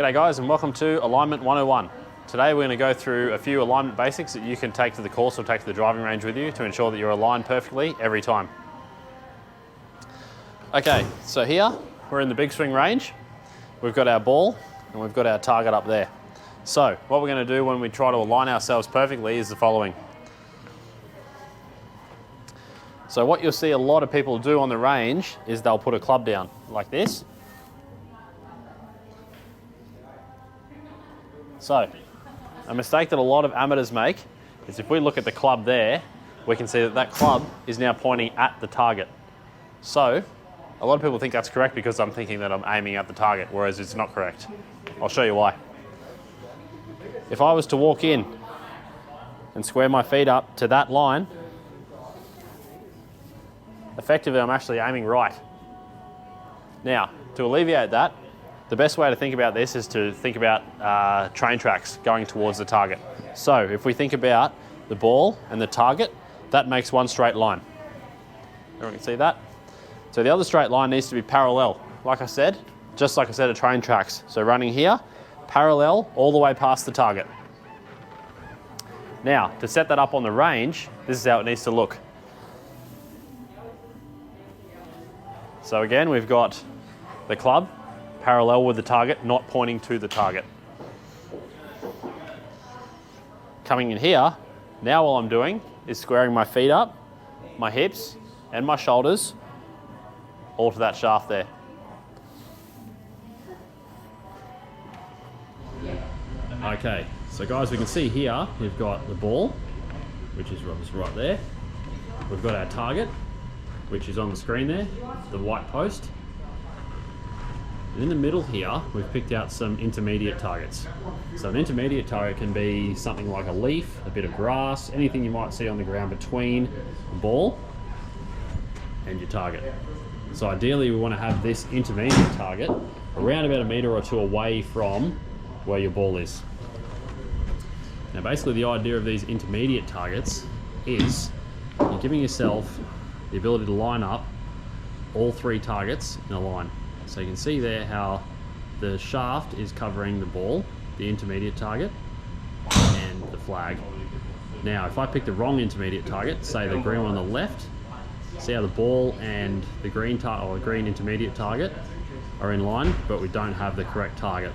G'day guys and welcome to Alignment 101. Today we're going to go through a few alignment basics that you can take to the course or take to the driving range with you to ensure that you're aligned perfectly every time. Okay, so here we're in the big swing range. We've got our ball and we've got our target up there. So what we're going to do when we try to align ourselves perfectly is the following. So what you'll see a lot of people do on the range is they'll put a club down like this. So, a mistake that a lot of amateurs make is if we look at the club there, we can see that that club is now pointing at the target. So, a lot of people think that's correct because I'm thinking that I'm aiming at the target, whereas it's not correct. I'll show you why. If I was to walk in and square my feet up to that line, effectively I'm actually aiming right. Now, to alleviate that, the best way to think about this is to think about train tracks going towards the target. So if we think about the ball and the target, that makes one straight line. Everyone can see that? So the other straight line needs to be parallel. Like I said, just like I said at train tracks. So running here, parallel all the way past the target. Now, to set that up on the range, this is how it needs to look. So again, we've got the club parallel with the target, not pointing to the target. Coming in here, now all I'm doing is squaring my feet up, my hips and my shoulders all to that shaft there. Okay, so guys, we can see here we've got the ball, which is right there. We've got our target, which is on the screen there, the white post. And in the middle here, we've picked out some intermediate targets. So an intermediate target can be something like a leaf, a bit of grass, anything you might see on the ground between the ball and your target. So ideally we want to have this intermediate target around about a metre or two away from where your ball is. Now basically the idea of these intermediate targets is you're giving yourself the ability to line up all three targets in a line. So you can see there how the shaft is covering the ball, the intermediate target, and the flag. Now, if I pick the wrong intermediate target, say the green one on the left, see how the ball and the green intermediate target are in line, but we don't have the correct target.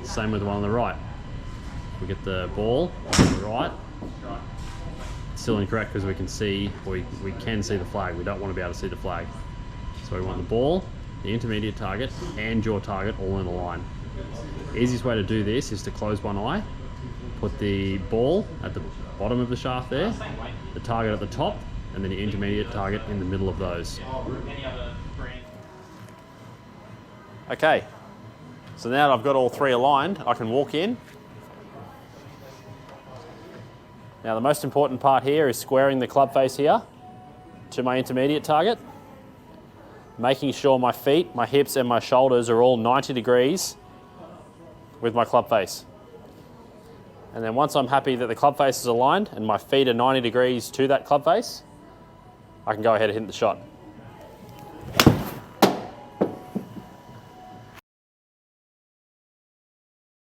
Same with the one on the right. We get the ball on the right. Still incorrect because we can see the flag. We don't want to be able to see the flag. So we want the ball, the intermediate target, and your target all in a line. The easiest way to do this is to close one eye, put the ball at the bottom of the shaft there, the target at the top, and then the intermediate target in the middle of those. Okay, so now that I've got all three aligned, I can walk in. Now the most important part here is squaring the club face here to my intermediate target, making sure my feet, my hips and my shoulders are all 90 degrees with my club face. And then once I'm happy that the club face is aligned and my feet are 90 degrees to that club face, I can go ahead and hit the shot.